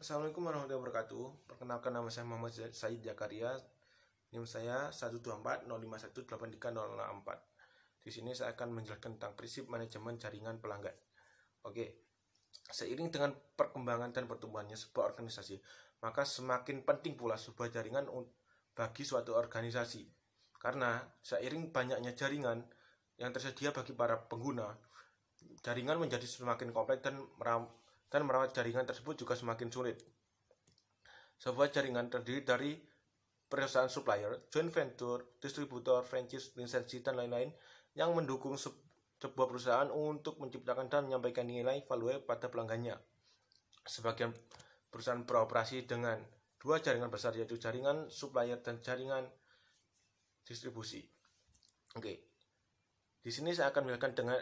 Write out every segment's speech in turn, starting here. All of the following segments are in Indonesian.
Assalamualaikum warahmatullahi wabarakatuh. Perkenalkan, nama saya Muhammad Said Zakaria. NIM saya 12405183004. Di sini saya akan menjelaskan tentang prinsip manajemen jaringan pelanggan. Oke. Seiring dengan perkembangan dan pertumbuhannya sebuah organisasi, maka semakin penting pula sebuah jaringan bagi suatu organisasi. Karena seiring banyaknya jaringan yang tersedia bagi para pengguna, jaringan menjadi semakin kompleks dan merawat jaringan tersebut juga semakin sulit. Sebuah jaringan terdiri dari perusahaan supplier, joint venture, distributor, franchise, lisensi, dan lain-lain yang mendukung sebuah perusahaan untuk menciptakan dan menyampaikan nilai value pada pelanggannya. Sebagian perusahaan beroperasi dengan dua jaringan besar, yaitu jaringan supplier dan jaringan distribusi. Oke. Di sini saya akan menjelaskan dengan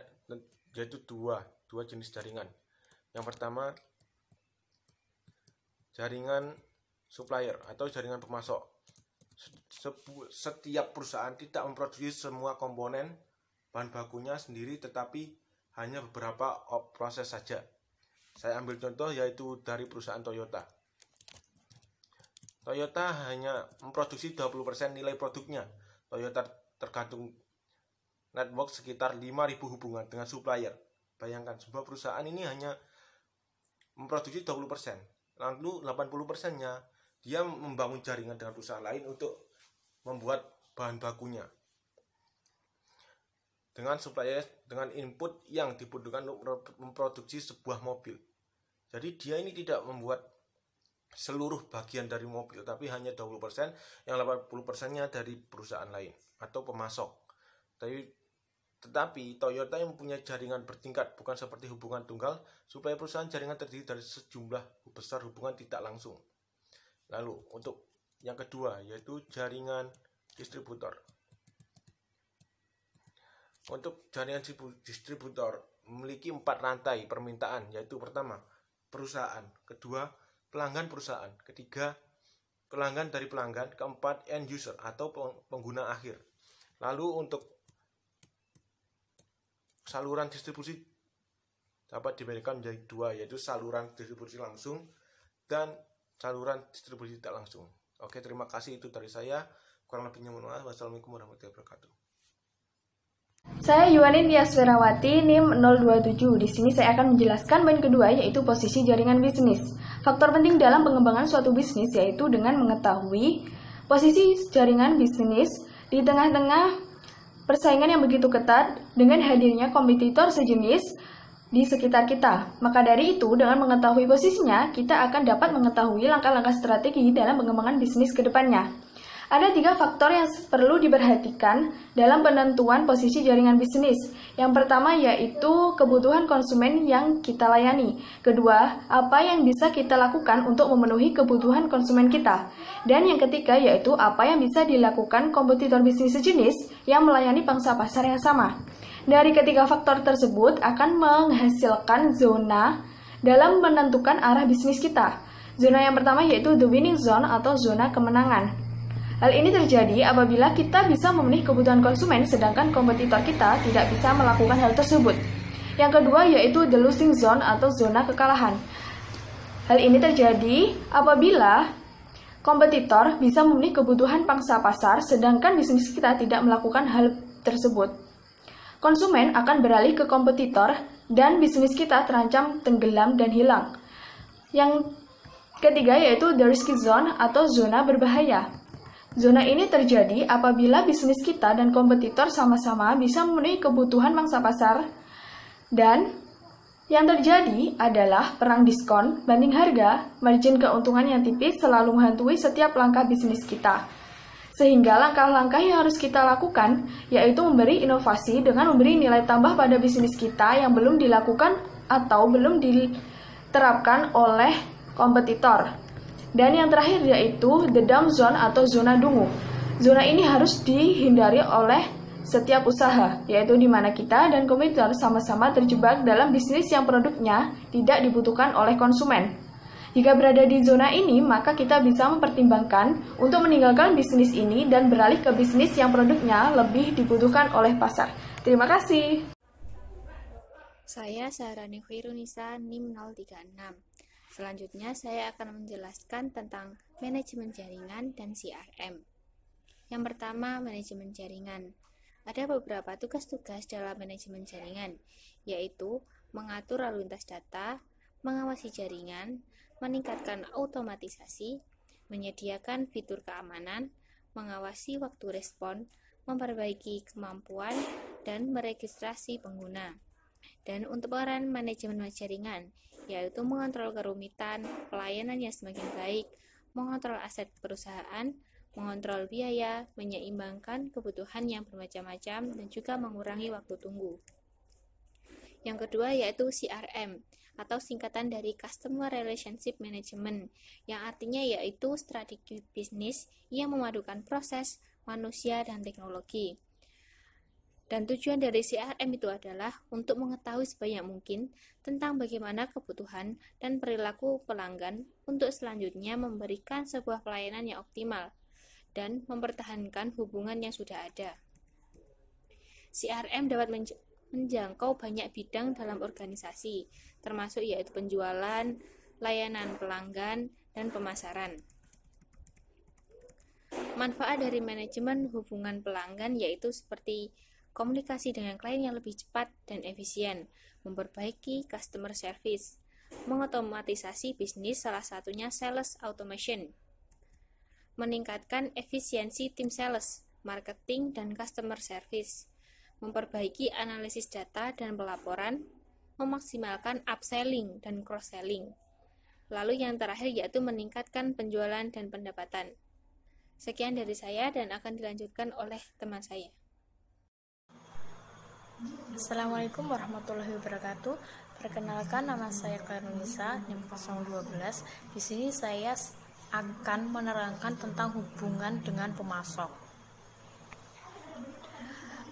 yaitu dua jenis jaringan. Yang pertama, jaringan supplier atau jaringan pemasok. Setiap perusahaan tidak memproduksi semua komponen bahan bakunya sendiri, tetapi hanya beberapa proses saja. Saya ambil contoh yaitu dari perusahaan Toyota. Toyota hanya memproduksi 20% nilai produknya. Toyota tergantung network sekitar 5.000 hubungan dengan supplier. Bayangkan, sebuah perusahaan ini hanya memproduksi 20%, lalu 80%-nya dia membangun jaringan dengan perusahaan lain untuk membuat bahan bakunya dengan supplier dengan input yang dibutuhkan untuk memproduksi sebuah mobil. Jadi dia ini tidak membuat seluruh bagian dari mobil, tapi hanya 20%, yang 80%-nya dari perusahaan lain atau pemasok. Tetapi Toyota yang mempunyai jaringan bertingkat, bukan seperti hubungan tunggal, supaya perusahaan jaringan terdiri dari sejumlah besar hubungan tidak langsung. Lalu untuk yang kedua yaitu jaringan distributor. Untuk jaringan distributor memiliki 4 rantai permintaan, yaitu pertama, perusahaan, kedua, pelanggan perusahaan, ketiga, pelanggan dari pelanggan, keempat, end user atau pengguna akhir. Lalu untuk saluran distribusi dapat dibedakan menjadi dua, yaitu saluran distribusi langsung dan saluran distribusi tidak langsung. Oke, terima kasih, itu dari saya. Kurang lebihnya mohon maaf. Wassalamualaikum warahmatullahi wabarakatuh. Saya Yuwanin Tiaswerawati, NIM 027. Di sini saya akan menjelaskan poin kedua, yaitu posisi jaringan bisnis. Faktor penting dalam pengembangan suatu bisnis yaitu dengan mengetahui posisi jaringan bisnis di tengah-tengah persaingan yang begitu ketat dengan hadirnya kompetitor sejenis di sekitar kita. Maka dari itu, dengan mengetahui posisinya, kita akan dapat mengetahui langkah-langkah strategi dalam pengembangan bisnis ke depannya. Ada 3 faktor yang perlu diperhatikan dalam penentuan posisi jaringan bisnis. Yang pertama yaitu kebutuhan konsumen yang kita layani. Kedua, apa yang bisa kita lakukan untuk memenuhi kebutuhan konsumen kita. Dan yang ketiga yaitu apa yang bisa dilakukan kompetitor bisnis sejenis yang melayani pangsa pasar yang sama. Dari ketiga faktor tersebut akan menghasilkan zona dalam menentukan arah bisnis kita. Zona yang pertama yaitu the winning zone atau zona kemenangan. Hal ini terjadi apabila kita bisa memenuhi kebutuhan konsumen sedangkan kompetitor kita tidak bisa melakukan hal tersebut. Yang kedua yaitu the losing zone atau zona kekalahan. Hal ini terjadi apabila kompetitor bisa memenuhi kebutuhan pangsa pasar sedangkan bisnis kita tidak melakukan hal tersebut. Konsumen akan beralih ke kompetitor dan bisnis kita terancam tenggelam dan hilang. Yang ketiga yaitu the risky zone atau zona berbahaya. Zona ini terjadi apabila bisnis kita dan kompetitor sama-sama bisa memenuhi kebutuhan mangsa pasar dan yang terjadi adalah perang diskon, banding harga, margin keuntungan yang tipis selalu menghantui setiap langkah bisnis kita. Sehingga langkah-langkah yang harus kita lakukan yaitu memberi inovasi dengan memberi nilai tambah pada bisnis kita yang belum dilakukan atau belum diterapkan oleh kompetitor. Dan yang terakhir yaitu the down zone atau zona dungu. Zona ini harus dihindari oleh setiap usaha, yaitu di mana kita dan kompetitor sama-sama terjebak dalam bisnis yang produknya tidak dibutuhkan oleh konsumen. Jika berada di zona ini, maka kita bisa mempertimbangkan untuk meninggalkan bisnis ini dan beralih ke bisnis yang produknya lebih dibutuhkan oleh pasar. Terima kasih. Saya Sahrani Khairunisa, NIM 036. Selanjutnya, saya akan menjelaskan tentang manajemen jaringan dan CRM. Yang pertama, manajemen jaringan. Ada beberapa tugas-tugas dalam manajemen jaringan, yaitu mengatur lalu lintas data, mengawasi jaringan, meningkatkan otomatisasi, menyediakan fitur keamanan, mengawasi waktu respon, memperbaiki kemampuan, dan meregistrasi pengguna. Dan untuk peran manajemen jaringan, yaitu mengontrol kerumitan, pelayanan yang semakin baik, mengontrol aset perusahaan, mengontrol biaya, menyeimbangkan kebutuhan yang bermacam-macam, dan juga mengurangi waktu tunggu. Yang kedua yaitu CRM, atau singkatan dari Customer Relationship Management, yang artinya yaitu strategi bisnis yang memadukan proses, manusia, dan teknologi. Dan tujuan dari CRM itu adalah untuk mengetahui sebanyak mungkin tentang bagaimana kebutuhan dan perilaku pelanggan untuk selanjutnya memberikan sebuah pelayanan yang optimal dan mempertahankan hubungan yang sudah ada. CRM dapat menjangkau banyak bidang dalam organisasi, termasuk yaitu penjualan, layanan pelanggan, dan pemasaran. Manfaat dari manajemen hubungan pelanggan yaitu seperti komunikasi dengan klien yang lebih cepat dan efisien, memperbaiki customer service, mengotomatisasi bisnis, salah satunya sales automation, meningkatkan efisiensi tim sales, marketing, dan customer service, memperbaiki analisis data dan pelaporan, memaksimalkan upselling dan cross-selling. Lalu yang terakhir yaitu meningkatkan penjualan dan pendapatan. Sekian dari saya dan akan dilanjutkan oleh teman saya. Assalamualaikum warahmatullahi wabarakatuh. Perkenalkan, nama saya Kairunisa, NIM 012. Di sini saya akan menerangkan tentang hubungan dengan pemasok.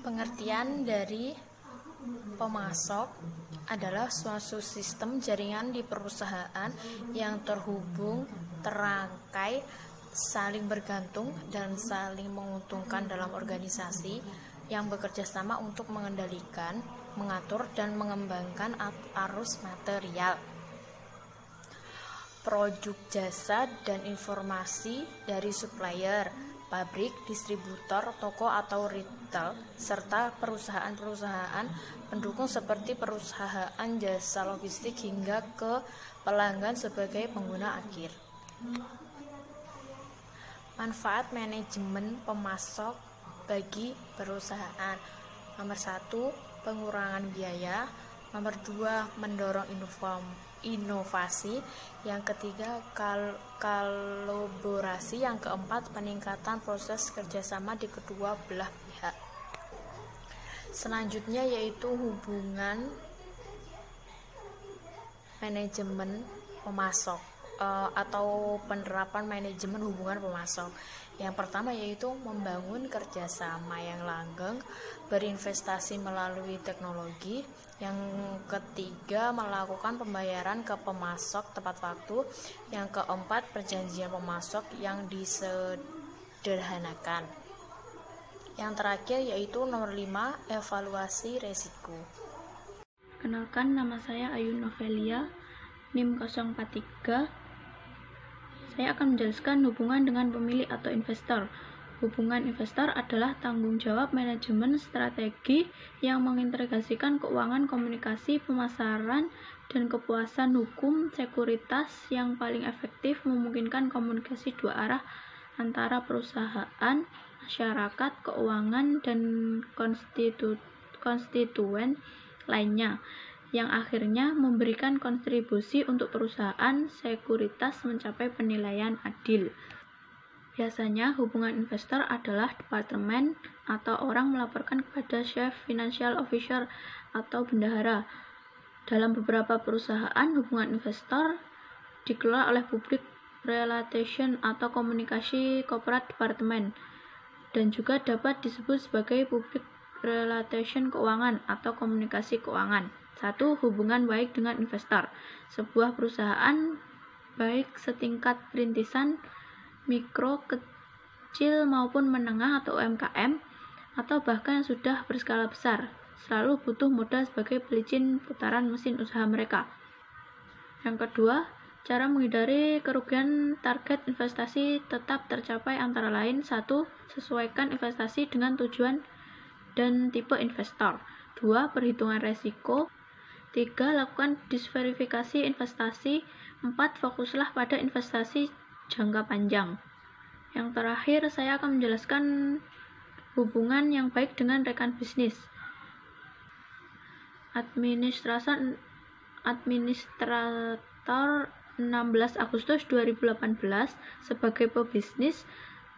Pengertian dari pemasok adalah suatu sistem jaringan di perusahaan yang terhubung, terangkai, saling bergantung, dan saling menguntungkan dalam organisasi yang bekerja sama untuk mengendalikan, mengatur, dan mengembangkan arus material, produk, jasa, dan informasi dari supplier, pabrik, distributor, toko atau retail, serta perusahaan-perusahaan pendukung seperti perusahaan jasa logistik hingga ke pelanggan sebagai pengguna akhir. Manfaat manajemen pemasok bagi perusahaan: nomor 1, pengurangan biaya, nomor 2, mendorong inovasi, yang ketiga, kolaborasi, yang keempat, peningkatan proses kerjasama di kedua belah pihak. Selanjutnya yaitu hubungan manajemen pemasok atau penerapan manajemen hubungan pemasok. Yang pertama yaitu membangun kerjasama yang langgeng, berinvestasi melalui teknologi. Yang ketiga, melakukan pembayaran ke pemasok tepat waktu. Yang keempat, perjanjian pemasok yang disederhanakan. Yang terakhir yaitu nomor 5, evaluasi resiko. Kenalkan, nama saya Ayu Novelia, NIM 043. Saya akan menjelaskan hubungan dengan pemilik atau investor. Hubungan investor adalah tanggung jawab manajemen strategi yang mengintegrasikan keuangan, komunikasi, pemasaran, dan kepuasan hukum sekuritas yang paling efektif, memungkinkan komunikasi dua arah antara perusahaan, masyarakat, keuangan, dan konstituen lainnya, yang akhirnya memberikan kontribusi untuk perusahaan sekuritas mencapai penilaian adil. Biasanya hubungan investor adalah departemen atau orang melaporkan kepada Chief Financial Officer atau bendahara. Dalam beberapa perusahaan, hubungan investor dikelola oleh Public Relations atau komunikasi corporate department, dan juga dapat disebut sebagai Public Relations keuangan atau komunikasi keuangan. 1. Hubungan baik dengan investor. Sebuah perusahaan, baik setingkat rintisan, mikro, kecil maupun menengah atau UMKM, atau bahkan yang sudah berskala besar, selalu butuh modal sebagai pelicin putaran mesin usaha mereka. Yang kedua, Cara menghindari kerugian target investasi tetap tercapai antara lain: 1. Sesuaikan investasi dengan tujuan dan tipe investor. 2. Perhitungan resiko. 3. Lakukan disverifikasi investasi. 4. Fokuslah pada investasi jangka panjang. Yang terakhir, saya akan menjelaskan hubungan yang baik dengan rekan bisnis. Administrator 16 Agustus 2018 sebagai pebisnis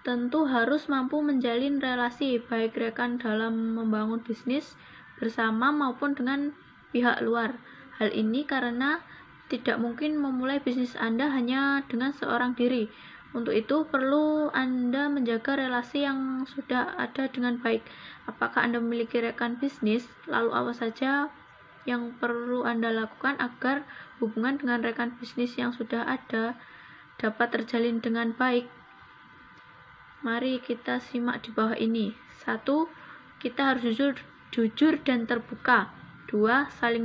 tentu harus mampu menjalin relasi baik rekan dalam membangun bisnis bersama maupun dengan pihak luar. Hal ini karena tidak mungkin memulai bisnis Anda hanya dengan seorang diri. Untuk itu perlu Anda menjaga relasi yang sudah ada dengan baik. Apakah Anda memiliki rekan bisnis? Lalu apa saja yang perlu Anda lakukan agar hubungan dengan rekan bisnis yang sudah ada dapat terjalin dengan baik? Mari kita simak di bawah ini. 1. Kita harus jujur dan terbuka. 2. Saling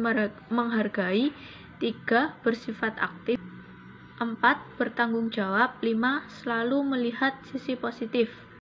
menghargai. 3. Bersifat aktif. 4. Bertanggung jawab. 5. Selalu melihat sisi positif.